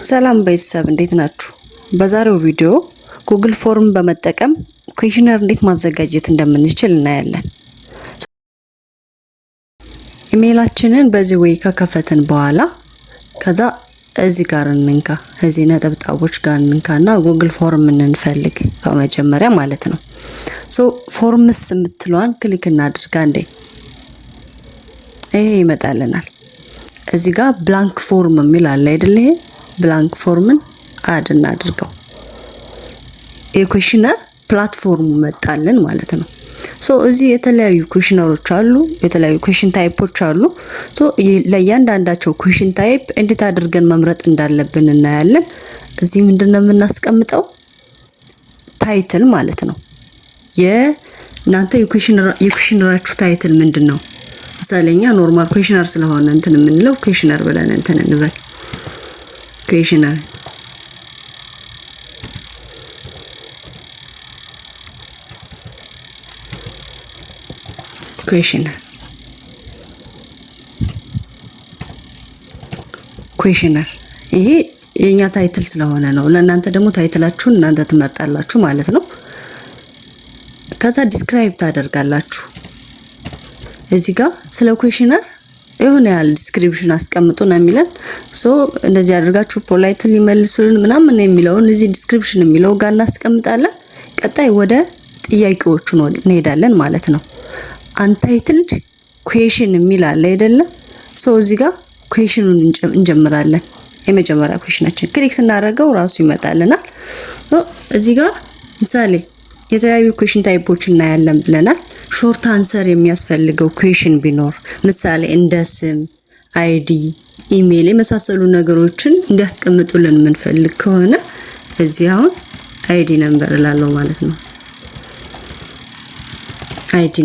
ሰላም ቤተሰብ እንዴት ናችሁ? በዛሬው ቪዲዮ ጉግል ፎርም በመጠቀም ኩዌሽነር እንዴት ማዘጋጀት እንደምንችል እናያለን። ኢሜይላችንን በዚህ ወይ ከከፈትን በኋላ ከዛ እዚህ ጋር እንንካ፣ እዚህ ነጥብጣቦች ጋር እንንካና ጉግል ፎርም እንፈልግ በመጀመሪያ ማለት ነው። ፎርምስ የምትለዋን ክሊክ እናድርጋ እንዴ ይሄ ይመጣልናል። እዚህ ጋር ብላንክ ፎርም የሚል አለ አይደል? ይሄ ብላንክ ፎርምን አድ እናድርገው። የኩዌሽነር ፕላትፎርም መጣልን ማለት ነው። እዚህ የተለያዩ ኩዌሽነሮች አሉ፣ የተለያዩ ኩዌሽን ታይፖች አሉ። ለእያንዳንዳቸው ኩዌሽን ታይፕ እንዴት አድርገን መምረጥ እንዳለብን እናያለን። እዚህ ምንድነው የምናስቀምጠው? ታይትል ማለት ነው። የናንተ የኩዌሽነራችሁ ታይትል ምንድነው? ምሳሌኛ ኖርማል ኩዌሽነር ስለሆነ እንትን የምንለው ኩዌሽነር ብለን እንትን እንበል። ኩዌሽነር ይሄ የኛ ታይትል ስለሆነ ነው። ለእናንተ ደግሞ ታይትላችሁን እናንተ ትመርጣላችሁ ማለት ነው። ከዛ ዲስክራይብ ታደርጋላችሁ። እዚህ ጋር ስለ ኩዌሽነር የሆነ ያህል ዲስክሪፕሽን አስቀምጡ ነው የሚለን። እንደዚህ አድርጋችሁ ፖላይትሊ መልሱልን ምናምን የሚለውን እዚህ ዲስክሪፕሽን የሚለው ጋር እናስቀምጣለን። ቀጣይ ወደ ጥያቄዎቹ እንሄዳለን ማለት ነው። አንታይትልድ ኩዌሽን የሚል አለ አይደለ? እዚህ ጋር ኩዌሽኑን እንጀምራለን። የመጀመሪያ ኩዌሽናችን ክሊክ ስናደርገው ራሱ ይመጣልናል። እዚህ ጋር ምሳሌ የተለያዩ ኩዌሽን ታይፖች እናያለን ብለናል። ሾርት አንሰር የሚያስፈልገው ኩዌሽን ቢኖር ምሳሌ እንደ ስም፣ አይዲ፣ ኢሜል የመሳሰሉ ነገሮችን እንዲያስቀምጡልን የምንፈልግ ከሆነ እዚህ አሁን አይዲ ነምበር እላለሁ ማለት ነው። አይዲ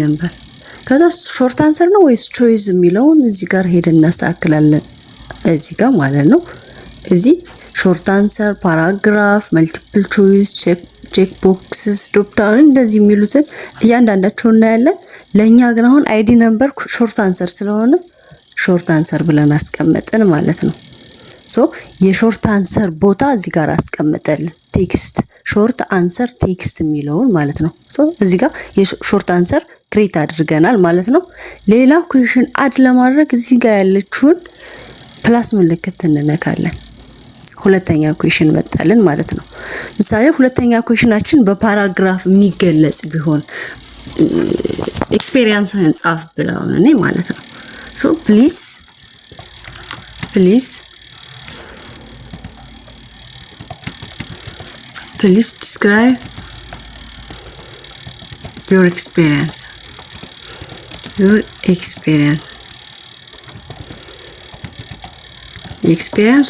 ነምበር ከዛ ሾርት አንሰር ነው ወይስ ቾይስ የሚለውን እዚህ ጋር ሄደን እናስተካክላለን። እዚህ ጋር ማለት ነው። እዚህ ሾርት አንሰር፣ ፓራግራፍ፣ መልቲፕል ቾይስ፣ ቼክ ቦክስስ፣ ድሮፕ ዳውን እንደዚህ የሚሉትን እያንዳንዳቸው እናያለን። ለኛ ግን አሁን አይዲ ነምበር ሾርት አንሰር ስለሆነ ሾርት አንሰር ብለን አስቀመጥን ማለት ነው። የሾርት አንሰር ቦታ እዚህ ጋር አስቀምጠልን ቴክስት ሾርት አንሰር ቴክስት የሚለውን ማለት ነው። እዚህ ጋር የሾርት አንሰር ክሬት አድርገናል ማለት ነው። ሌላ ኩዌሽን አድ ለማድረግ እዚህ ጋር ያለችውን ፕላስ ምልክት እንነካለን። ሁለተኛ ኩዌሽን መጣልን ማለት ነው። ምሳሌ ሁለተኛ ኩዌሽናችን በፓራግራፍ የሚገለጽ ቢሆን ኤክስፒሪየንስህን ጻፍ ብለውን እኔ ማለት ነው። Please describe your experience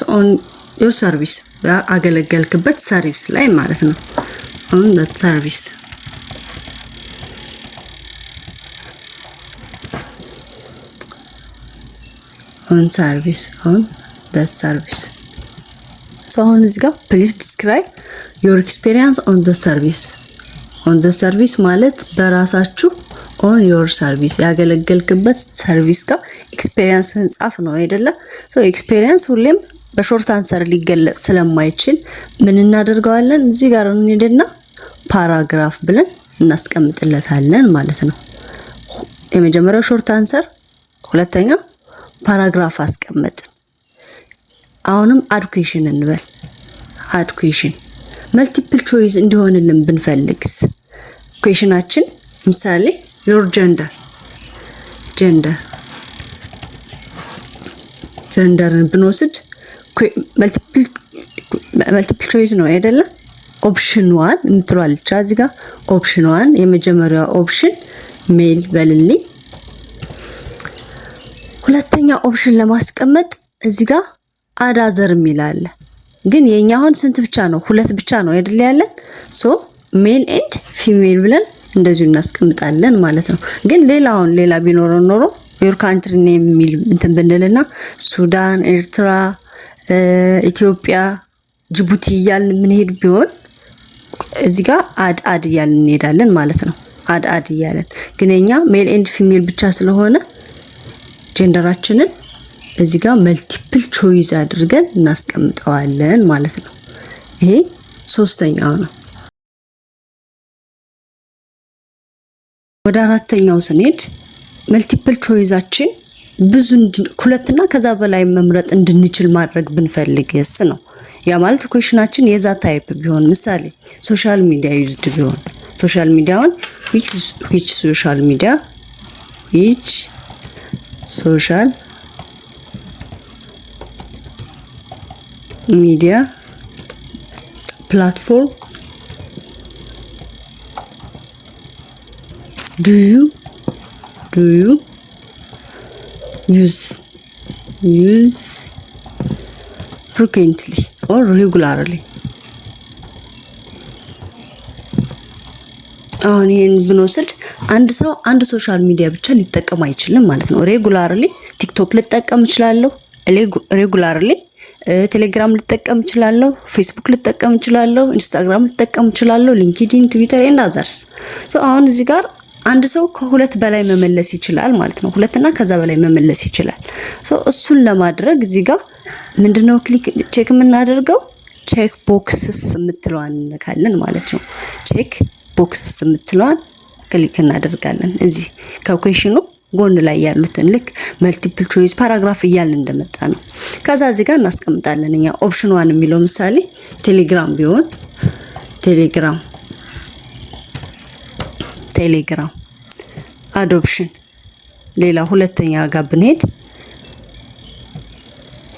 on your service ያገለገልክበት ሰርቪስ ላይ ማለት ነው። on the service አሁን እዚህ ጋር please describe your experience on the service ማለት በራሳችሁ on your service ያገለገልክበት ሰርቪስ ጋር ኤክስፒሪየንስህን ጻፍ ነው አይደለ? ኤክስፒሪየንስ ሁሌም በሾርት አንሰር ሊገለጽ ስለማይችል ምን እናደርገዋለን? እዚህ ጋር እንሄድና ፓራግራፍ ብለን እናስቀምጥለታለን ማለት ነው። የመጀመሪያው ሾርት አንሰር፣ ሁለተኛ ፓራግራፍ አስቀምጥ። አሁንም አድ ኩዌሽን እንበል። አድ ኩዌሽን መልቲፕል ቾይስ እንዲሆንልን ብንፈልግስ ኩዌሽናችን ምሳሌ your ጀንደርን ብንወስድ መልቲፕል ቾይስ ነው አይደለ? ኦፕሽን 1 እንትሏልቻ እዚህ ጋር ኦፕሽን 1 የመጀመሪያው ኦፕሽን ሜል በልልኝ። ሁለተኛ ኦፕሽን ለማስቀመጥ እዚህ ጋር አዳዘር የሚላል ግን የኛ አሁን ስንት ብቻ ነው? ሁለት ብቻ ነው አይደል ያለን? ሜል ኤንድ ፊሜል ብለን እንደዚሁ እናስቀምጣለን ማለት ነው። ግን ሌላ ቢኖረው ኖሮ ዮር ካንትሪ ኔም የሚል እንትን ብንልና ሱዳን፣ ኤርትራ፣ ኢትዮጵያ፣ ጅቡቲ እያልን ምንሄድ ቢሆን እዚህ ጋር አድ እያልን እንሄዳለን ማለት ነው። አድ እያልን ግን የኛ ሜል ኤንድ ፊሜል ብቻ ስለሆነ ጀንደራችንን እዚህ ጋር መልቲፕል ቾይስ አድርገን እናስቀምጠዋለን ማለት ነው። ይሄ ሶስተኛው ነው። ወደ አራተኛው ስንሄድ መልቲፕል ቾይዛችን ብዙ ሁለትና ከዛ በላይ መምረጥ እንድንችል ማድረግ ብንፈልግስ ነው። ያ ማለት ኩዌሽናችን የዛ ታይፕ ቢሆን ምሳሌ ሶሻል ሚዲያ ዩዝድ ቢሆን ሶሻል ሚዲያውን which social media platform do you use frequently or regularly? አሁን ይሄን ብንወስድ አንድ ሰው አንድ ሶሻል ሚዲያ ብቻ ሊጠቀም አይችልም ማለት ነው። ሬጉላርሊ ቲክቶክ ልጠቀም እችላለሁ፣ ሬጉላርሊ ቴሌግራም ልጠቀም እችላለሁ፣ ፌስቡክ ልጠቀም እችላለሁ፣ ኢንስታግራም ልጠቀም እችላለሁ፣ ሊንክድኢን፣ ትዊተር ኤንድ አዘርስ። ሶ አሁን እዚህ ጋር አንድ ሰው ከሁለት በላይ መመለስ ይችላል ማለት ነው። ሁለትና ከዛ በላይ መመለስ ይችላል። ሶ እሱን ለማድረግ እዚህ ጋር ምንድነው ቼክ የምናደርገው? ቼክ ቦክስስ የምትለዋን እንነካለን ማለት ነው። ቼክ ቦክስስ የምትለዋን ክሊክ እናደርጋለን። እዚህ ከኩዌሽኑ ጎን ላይ ያሉትን ልክ መልቲፕል ቾይስ ፓራግራፍ እያልን እንደመጣ ነው። ከዛ እዚህ ጋር እናስቀምጣለን እኛ ኦፕሽን 1 የሚለው ምሳሌ ቴሌግራም ቢሆን ቴሌግራም አዶፕሽን፣ ሌላ ሁለተኛ ጋር ብንሄድ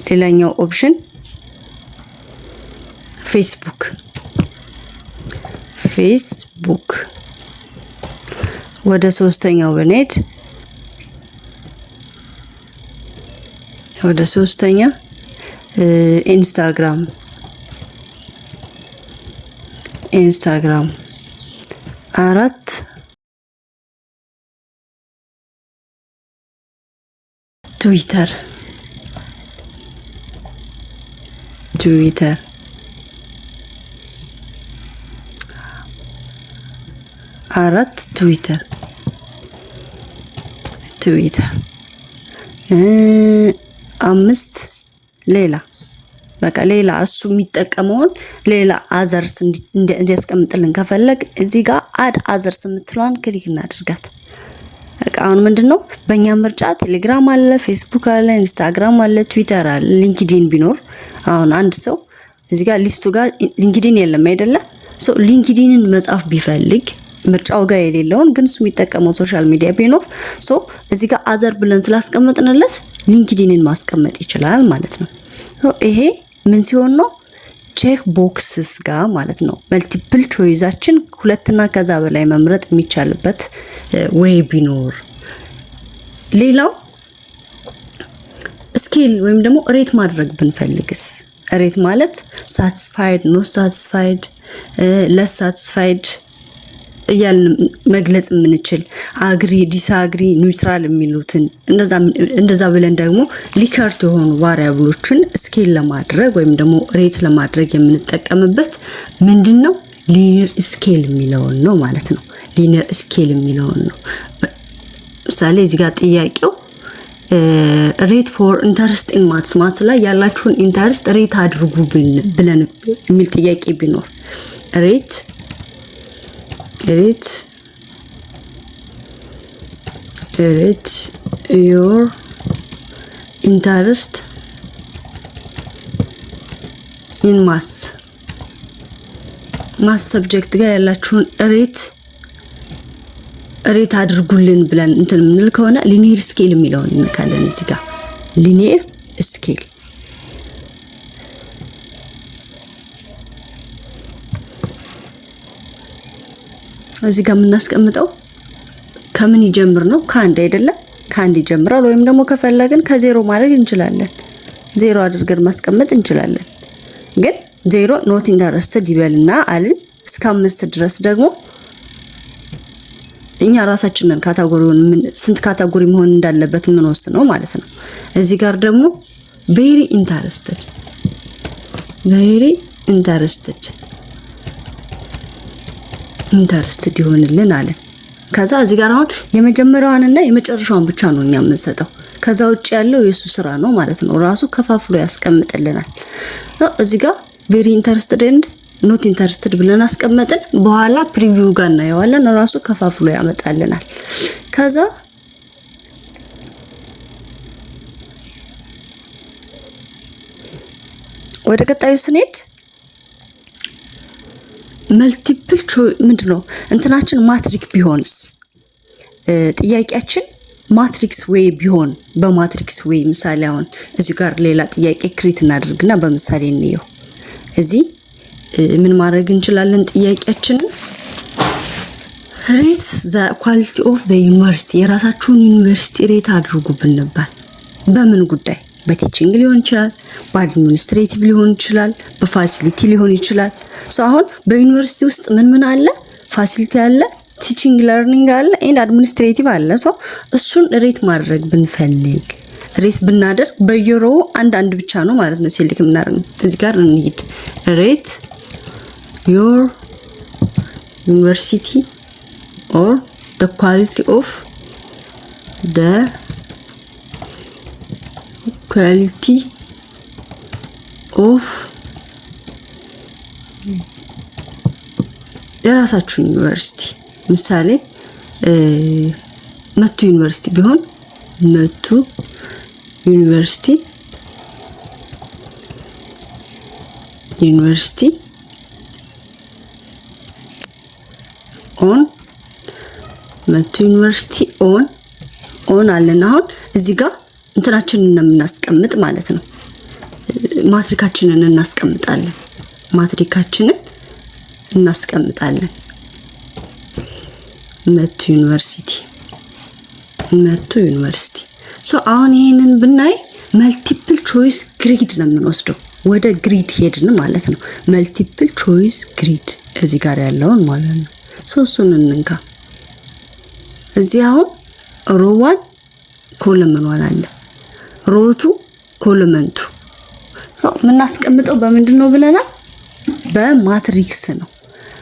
ሌላኛው ኦፕሽን ፌስቡክ፣ ወደ ሶስተኛው ብንሄድ ወደ ሶስተኛ ኢንስታግራም፣ አራት ትዊተር አራት ትዊተር አምስት ሌላ በቃ ሌላ እሱ የሚጠቀመውን ሌላ አዘርስ እንዲያስቀምጥልን ከፈለግ እዚህ ጋር አድ አዘርስ የምትለዋን ክሊክ እናድርጋት። በቃ አሁን ምንድነው በእኛ ምርጫ ቴሌግራም አለ፣ ፌስቡክ አለ፣ ኢንስታግራም አለ፣ ትዊተር አለ፣ ሊንክድኢን ቢኖር አሁን አንድ ሰው እዚህ ጋር ሊስቱ ጋር ሊንክድኢን የለም አይደለ? ሶ ሊንክድኢንን መጻፍ ቢፈልግ ምርጫው ጋር የሌለውን ግን እሱ የሚጠቀመው ሶሻል ሚዲያ ቢኖር ሶ እዚህ ጋር አዘር ብለን ስላስቀመጥንለት ሊንክድኢንን ማስቀመጥ ይችላል ማለት ነው። ሶ ይሄ ምን ሲሆን ነው? ቼክ ቦክስስ ጋር ማለት ነው። መልቲፕል ቾይዛችን ሁለትና ከዛ በላይ መምረጥ የሚቻልበት ወይ ቢኖር። ሌላው ስኬል ወይም ደግሞ ሬት ማድረግ ብንፈልግስ? ሬት ማለት ሳቲስፋይድ፣ ኖት ሳቲስፋይድ፣ ለስ ሳቲስፋይድ እያልን መግለጽ የምንችል አግሪ፣ ዲስአግሪ፣ ኒውትራል የሚሉትን እንደዛ ብለን ደግሞ ሊከርት የሆኑ ቫሪያብሎችን ስኬል ለማድረግ ወይም ደግሞ ሬት ለማድረግ የምንጠቀምበት ምንድነው? ሊኒየር ስኬል የሚለውን ነው ማለት ነው። ሊኒየር ስኬል የሚለውን ነው። ምሳሌ እዚህ ጋር ጥያቄው ሬት ፎር ኢንተረስት ኢን ማትስ ላይ ያላችሁን ኢንተረስት ሬት አድርጉ ብለን የሚል ጥያቄ ቢኖር ሬት your interest in maths ሰብጀክት ጋር ያላችሁን ሬት አድርጉልን ብለን እንትን ምንል ከሆነ ሊኒየር ስኬል የሚለውን እንካለን። እዚህ ጋር ሊኒየር ስኬል እዚህ ጋር የምናስቀምጠው ከምን ይጀምር ነው? ከአንድ አይደለም? ከአንድ ይጀምራል። ወይም ደግሞ ከፈለግን ከዜሮ ማድረግ እንችላለን። ዜሮ አድርገን ማስቀመጥ እንችላለን። ግን ዜሮ ኖት ኢንተረስትድ ይበልና አልን እስከ 5 ድረስ ደግሞ እኛ ራሳችንን ካታጎሪውን ስንት ካታጎሪ መሆን እንዳለበት ምን ወስነው ማለት ነው። እዚህ ጋር ደግሞ ቬሪ ኢንተረስትድ ይሆንልን አለ። ከዛ እዚህ ጋር አሁን የመጀመሪያዋንና የመጨረሻዋን ብቻ ነው እኛ የምንሰጠው። ከዛ ውጭ ያለው የሱ ስራ ነው ማለት ነው። ራሱ ከፋፍሎ ያስቀምጥልናል። እዚህ ጋር ቬሪ ኢንተረስትድ ኤንድ ኖት ኢንተረስትድ ብለን አስቀመጥን። በኋላ ፕሪቪው ጋር እናየዋለን። ራሱ ከፋፍሎ ያመጣልናል። ከዛ ወደ ቀጣዩ ስንሄድ መልቲፕል ቾይስ ምንድነው? እንትናችን ማትሪክ ቢሆንስ? ጥያቄያችን ማትሪክስ ዌይ ቢሆን በማትሪክስ ዌይ ምሳሌ አሁን እዚህ ጋር ሌላ ጥያቄ ክሬት እናድርግና በምሳሌ እንየው። እዚህ ምን ማድረግ እንችላለን? ጥያቄያችንን ሬት ዘ ኳሊቲ ኦፍ ዘ ዩኒቨርሲቲ የራሳችሁን ዩኒቨርሲቲ ሬት አድርጉ ብንባል በምን ጉዳይ? በቲቺንግ ሊሆን ይችላል፣ በአድሚኒስትሬቲቭ ሊሆን ይችላል፣ በፋሲሊቲ ሊሆን ይችላል። አሁን በዩኒቨርሲቲ ውስጥ ምን አለ? ፋሲሊቲ አለ፣ ቲቺንግ ለርኒንግ አለ፣ ኤንድ አድሚኒስትሬቲቭ አለ። እሱን ሬት ማድረግ ብንፈልግ ሬት ብናደርግ በየሮው አንድ ብቻ ነው ማለት ነው ሴሌክት የምናደርገው። እዚህ ጋር እንሂድ። ሬት ዮር ዩኒቨርሲቲ ኦር the quality of the quality of የራሳችሁ ዩኒቨርሲቲ ምሳሌ መቱ ዩኒቨርሲቲ ቢሆን መቱ ዩኒቨርሲቲ ኦን መቱ ዩኒቨርሲቲ ኦን አለን። አሁን እዚህ ጋር እንትናችንን እናስቀምጥ ማለት ነው። ማትሪካችንን እናስቀምጣለን። መቱ ዩኒቨርሲቲ አሁን ይሄንን ብናይ መልቲፕል ቾይስ ግሪድ ነው የምንወስደው። ወደ ግሪድ ሄድን ማለት ነው። መልቲፕል ቾይስ ግሪድ እዚህ ጋር ያለውን ማለት ነው። እሱን እንንካ። እዚህ አሁን ሮ 1 ኮለመን 1 አለ፣ ሮ 2 ኮለመን 2 የምናስቀምጠው በምንድን ነው ብለናል? በማትሪክስ ነው።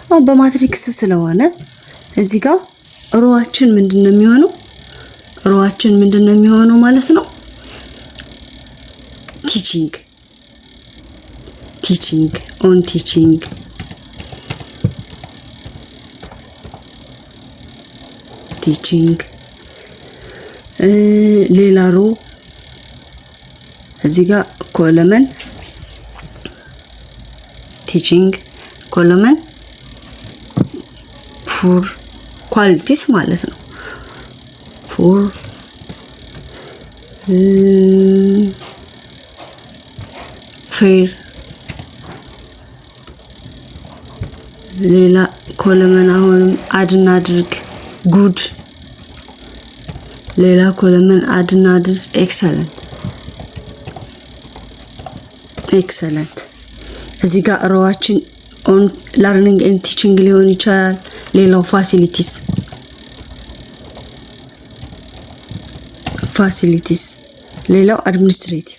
አሁን በማትሪክስ ስለሆነ እዚህ ጋር ሮዋችን ምንድነው የሚሆነው? ሮዋችን ምንድነው የሚሆነው ማለት ነው? ቲቺንግ ኦን ቲቺንግ ሌላ ሮ እዚህ ጋር ኮለመን ቲቺንግ ኮለመን ፎር ኳሊቲስ ማለት ነው። ፎር ፌር ሌላ ኮለመን አሁንም አድና አድርግ ጉድ ሌላ ኮለመን አድና አድርግ ኤክሰለንት እዚህ ጋር ሮዋችን ኦን ለርኒንግ ኤንድ ቲቺንግ ሊሆን ይችላል። ሌላው ፋሲሊቲስ ሌላው አድሚኒስትሬቲቭ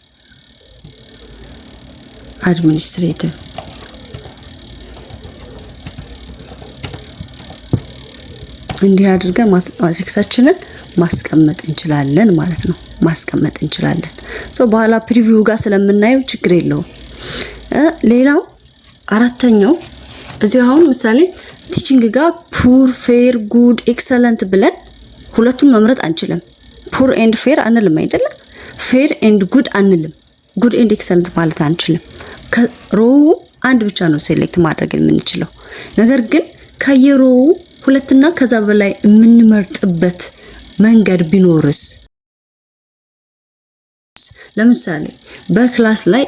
እንዲህ አድርገን ማትሪክሳችንን ማስቀመጥ እንችላለን ማለት ነው። በኋላ ፕሪቪው ጋር ስለምናየው ችግር የለውም። ሌላው አራተኛው እዚህ አሁን ምሳሌ ቲቺንግ ጋር ፑር ፌር ጉድ ኤክሰለንት ብለን ሁለቱም መምረጥ አንችልም። ፑር ኤንድ ፌር አንልም አይደለ? ፌር ኤንድ ጉድ አንልም። ጉድ ኤንድ ኤክሰለንት ማለት አንችልም። ከሮው አንድ ብቻ ነው ሴሌክት ማድረግ የምንችለው። ነገር ግን ከየሮው ሁለትና ከዛ በላይ የምንመርጥበት መንገድ ቢኖርስ? ለምሳሌ በክላስ ላይ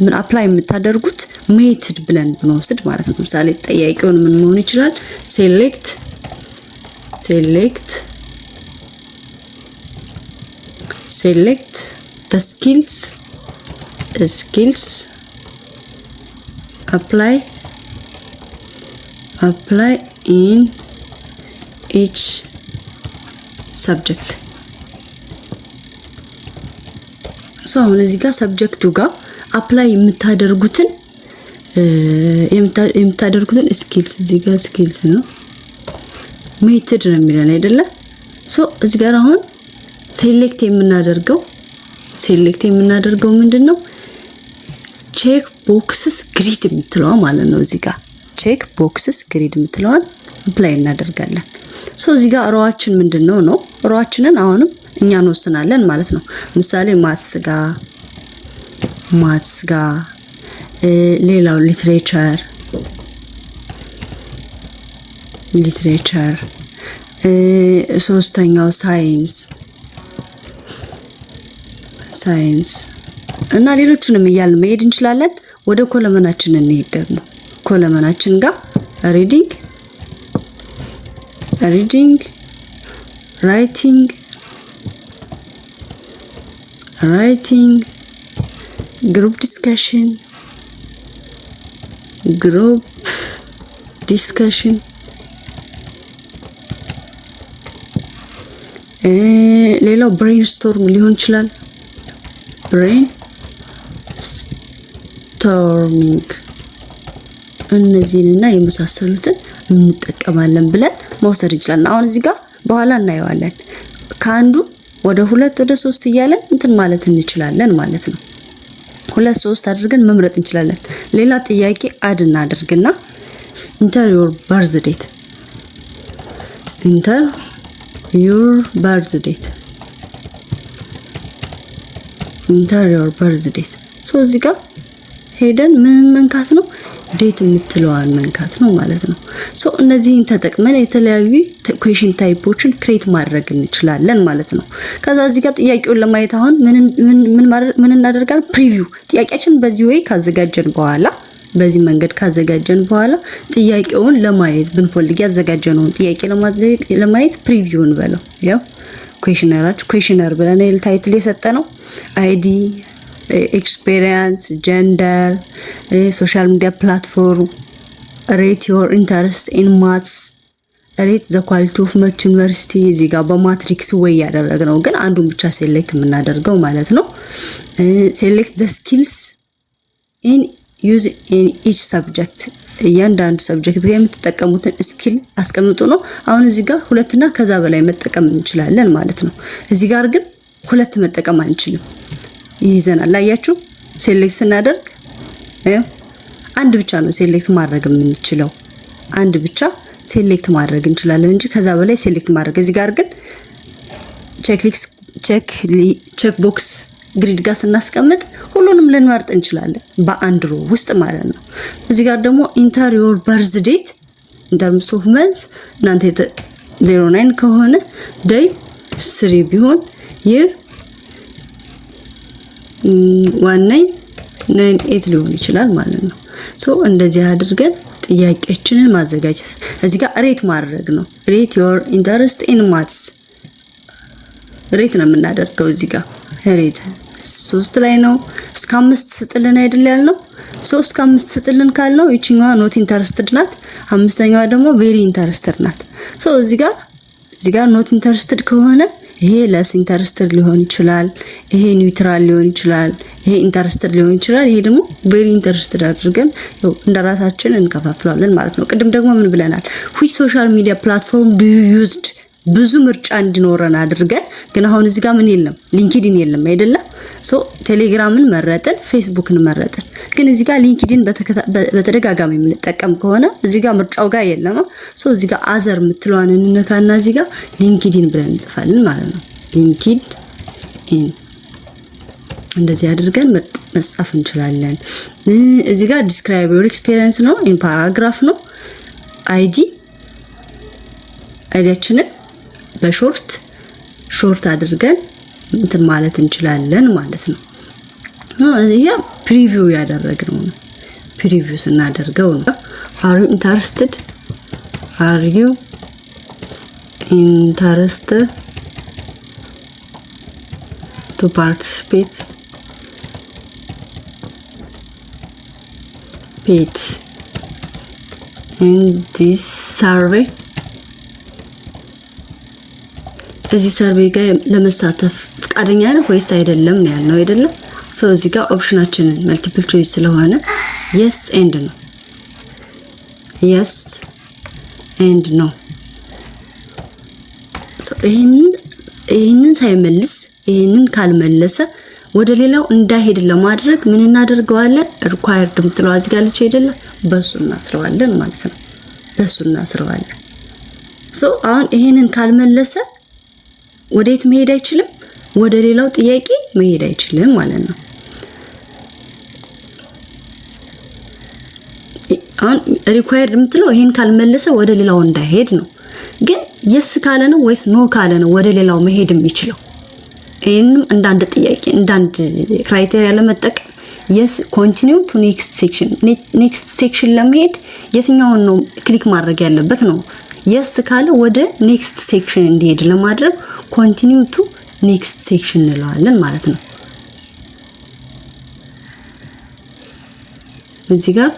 ምን አፕላይ የምታደርጉት ሜትድ ብለን ብንወስድ ማለት ነው። ለምሳሌ ጠያቂውን ምን መሆን ይችላል? ሴሌክት the skills apply in each subject. አሁን እዚህ ጋር ሰብጀክቱ ጋር አፕላይ የምታደርጉትን ስኪልስ እዚህ ጋር ስኪልስ ነው ሜትድ ነው የሚለን አይደለ? እዚህ ጋር አሁን ሴሌክት የምናደርገው ምንድነው? ቼክ ቦክስስ ግሪድ የምትለዋ ማለት ነው። እዚህ ጋር ቼክ ቦክስስ ግሪድ የምትለዋን አፕላይ እናደርጋለን። ሶ እዚህ ጋር ሮዋችን ምንድነው ነው? ሮዋችንን አሁንም እኛ እንወስናለን ማለት ነው። ምሳሌ ማትስ ጋር ሌላው ሊትሬቸር ሶስተኛው ሳይንስ እና ሌሎችንም እያልን መሄድ እንችላለን። ወደ ኮለመናችን እንሄድ ደግሞ ኮለመናችን ጋር ሪዲንግ ራይቲንግ ግሩፕ ዲስከሽን ሌላው ብሬንስቶርም ሊሆን ይችላል። ብሬንስቶርሚንግ እነዚህንና የመሳሰሉትን እንጠቀማለን ብለን መውሰድ እንችላለን። አሁን እዚህ ጋር በኋላ እናየዋለን። ከአንዱ ወደ 2 ወደ 3 እያለን እንትን ማለት እንችላለን ማለት ነው። 2 3 አድርገን መምረጥ እንችላለን። ሌላ ጥያቄ አድ እናደርግና ኢንተር ዮር በርዝ ዴት ሶ እዚህ ጋር ሄደን ምን መንካት ነው? ዴት የምትለዋን መንካት ነው ማለት ነው። ሶ እነዚህን ተጠቅመን የተለያዩ ኩዌሽን ታይፖችን ክሬት ማድረግ እንችላለን ማለት ነው። ከዛ እዚህ ጋር ጥያቄውን ለማየት አሁን ምን እናደርጋለን? ፕሪቪው ጥያቄያችን በዚህ ወይ በዚህ መንገድ ካዘጋጀን በኋላ ጥያቄውን ለማየት ብንፈልግ ያዘጋጀነውን ጥያቄ ለማየት ፕሪቪውን በለው። ያው ኩዌሽነር ብለን ታይትል የሰጠነው አይዲ፣ ኤክስፒሪየንስ፣ ጀንደር፣ ሶሻል ሚዲያ ፕላትፎርም፣ ሬት ዮር ኢንተረስት ኢን ማትስ፣ ሬት ዘ ኳሊቲ ኦፍ መቱ ዩኒቨርሲቲ። እዚህ ጋር በማትሪክስ ወይ ያደረግነው ግን አንዱን ብቻ ሴሌክት የምናደርገው ማለት ነው። ሴሌክት ዘ ስኪልስ ኢን ዩዝ ኢን ኢች ሰብጀክት እያንዳንዱ ሰብጀክት ጋር የምትጠቀሙትን ስኪል አስቀምጡ ነው። አሁን እዚህ ጋር 2 እና ከዛ በላይ መጠቀም እንችላለን ማለት ነው። እዚህ ጋር ግን 2 መጠቀም አንችልም፣ ይይዘናል። አያችሁ ሴሌክት ስናደርግ አንድ ብቻ ነው ሴሌክት ማድረግ የምንችለው። አንድ ብቻ ሴሌክት ማድረግ እንችላለን እንጂ ከዛ በላይ ሴሌክት ማድረግ እዚህ ጋር ግን ቼክ ቦክስ ግሪድ ጋር ስናስቀምጥ ሁሉንም ልንመርጥ እንችላለን በአንድ ሮ ውስጥ ማለት ነው። እዚህ ጋር ደግሞ ኢንተር ዮር በርዝ ዴት ኢንተርምስ ኦፍ መንዝ እናንተ 09 ከሆነ ዴይ 3 ቢሆን ይር 1998 ሊሆን ይችላል ማለት ነው። ሶ እንደዚህ አድርገን ጥያቄያችንን ማዘጋጀት እዚህ ጋር ሬት ማድረግ ነው። ሬት ዮር ኢንተረስት ኢን ማትስ ሬት ነው የምናደርገው። እዚህ ጋር ሬት 3 ላይ ነው። እስከ 5 ስጥልን አይደል ያልነው? 3 እስከ 5 ስጥልን ካልነው እቺኛዋ ኖት ኢንተረስትድ ናት፣ 5ኛዋ ደግሞ ቬሪ ኢንተረስትድ ናት። ሶ እዚህ ጋር ኖት ኢንተረስትድ ከሆነ ይሄ ለስ ኢንተረስትድ ሊሆን ይችላል፣ ይሄ ኒውትራል ሊሆን ይችላል፣ ይሄ ኢንተረስትድ ሊሆን ይችላል፣ ይሄ ደግሞ ቬሪ ኢንተረስትድ አድርገን እንደራሳችን እንከፋፍላለን ማለት ነው። ቅድም ደግሞ ምን ብለናል? which social media platform do you used ብዙ ምርጫ እንዲኖረን አድርገን ግን አሁን እዚህ ጋር ምን የለም? ሊንክድኢን የለም አይደለ? ሶ ቴሌግራምን መረጥን፣ ፌስቡክን መረጥን። ግን እዚህ ጋር ሊንክድኢን በተደጋጋሚ የምንጠቀም ከሆነ እዚህ ጋር ምርጫው ጋር የለም። ሶ እዚህ ጋር አዘር የምትለዋን እንነካና እዚህ ጋር ሊንክድኢን ብለን እንጽፋለን ማለት ነው። ሊንክድኢን እንደዚህ አድርገን መጻፍ እንችላለን። እዚህ ጋር ዲስክራይብ ዮር ኤክስፒሪየንስ ነው፣ ኢን ፓራግራፍ ነው። አይዲያችንን በሾርት አድርገን እንትን ማለት እንችላለን ማለት ነው። ይሄ ፕሪቪው ያደረግነው ነው። ፕሪቪው ስናደርገው ነው are you interested to participate in this survey እዚህ ሰርቬይ ጋር ለመሳተፍ ፈቃደኛ ነህ ወይስ አይደለም ነው ያልነው አይደለ? ሶ እዚህ ጋር ኦፕሽናችንን መልቲፕል ቾይስ ስለሆነ yes and no ሶ ይሄን ይሄንን ሳይመልስ ይሄንን ካልመለሰ ወደ ሌላው እንዳይሄድ ለማድረግ ምን እናደርገዋለን? ሪኳየርድ ምትለው እዚህ ጋር ልጅ አይደለ በሱ እናስረዋለን ማለት ነው። በሱ እናስረዋለን። አሁን ይሄንን ካልመለሰ ወዴት መሄድ አይችልም? ወደ ሌላው ጥያቄ መሄድ አይችልም ማለት ነው። አሁን ሪኳየርድ ምትለው ይሄን ካልመለሰ ወደ ሌላው እንዳይሄድ ነው። ግን የስ ካለ ነው ወይስ ኖ ካለ ነው ወደ ሌላው መሄድ የሚችለው? ይሄንም እንዳንድ ጥያቄ እንዳንድ ክራይቴሪያ ለመጠቀም የስ ኮንቲኒው ቱ ኔክስት ሴክሽን ኔክስት ሴክሽን ለመሄድ የትኛውን ነው ክሊክ ማድረግ ያለበት ነው? የስ ካለ ወደ ኔክስት ሴክሽን እንዲሄድ ለማድረግ ኮንቲኒው ቱ ኔክስት ሴክሽን እንለዋለን ማለት ነው። እዚህ ጋር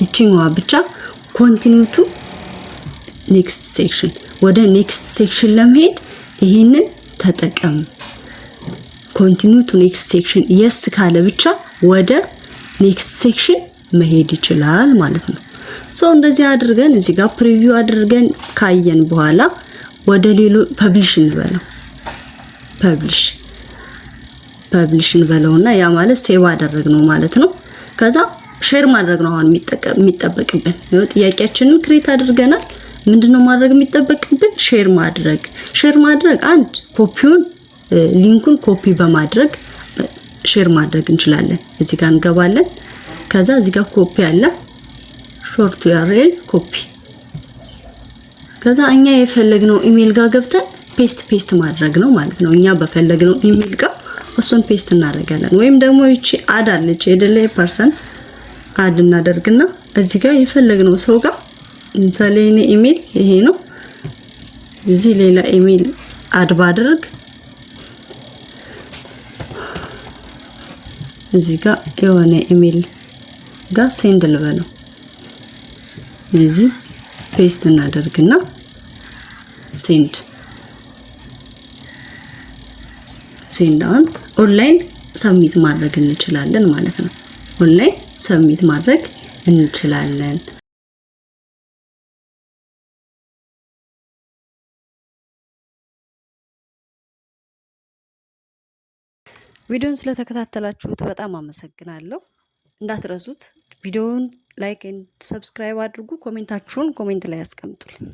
ይቺኛዋ ብቻ ኮንቲኒው ቱ ኔክስት ሴክሽን ወደ ኔክስት ሴክሽን ለመሄድ ይሄንን ተጠቀም። ኮንቲኒው ቱ ኔክስት ሴክሽን የስ ካለ ብቻ ወደ ኔክስት ሴክሽን መሄድ ይችላል ማለት ነው። እንደዚህ አድርገን እዚህ ጋር ፕሪቪው አድርገን ካየን በኋላ ወደ ሌሎ ፐብሊሽ እንበለው። ፐብሊሽ እንበለውና ያ ማለት ሴቭ አደረግነው ማለት ነው። ከዛ ሼር ማድረግ ነው አሁን የሚጠበቅብን። ይኸው ጥያቄያችንን ክሬት አድርገናል። ምንድነው ማድረግ የሚጠበቅብን? ሼር ማድረግ አንድ ኮፒውን ሊንኩን ኮፒ በማድረግ ሼር ማድረግ እንችላለን። እዚህ ጋር እንገባለን። ከዛ እዚህ ጋር ኮፒ አለ ሾርት ዩአርኤል ኮፒ። ከዛ እኛ የፈለግነው ኢሜል ጋር ገብተን ፔስት ማድረግ ነው ማለት ነው። እኛ በፈለግነው ኢሜል ጋር እሱን ፔስት እናደርጋለን። ወይም ደግሞ ይቺ አድ አለች አይደለ ፐርሰን አድ እናደርግና እዚህ ጋር የፈለግነው ሰው ጋር ለምሳሌ እኔ ኢሜል ይሄ ነው። እዚህ ሌላ ኢሜል አድ ባደርግ እዚህ ጋር የሆነ ኢሜል ጋር ሴንድ ልበለው። እዚህ ፔስት እናደርግና ሴንድ አሁን ኦንላይን ሰብሚት ማድረግ እንችላለን ማለት ነው። ኦንላይን ሰብሚት ማድረግ እንችላለን። ቪዲዮውን ስለተከታተላችሁት በጣም አመሰግናለሁ። እንዳትረሱት ቪዲዮውን ላይክ ኤንድ ሰብስክራይብ አድርጉ። ኮሜንታችሁን ኮሜንት ላይ አስቀምጡልኝ።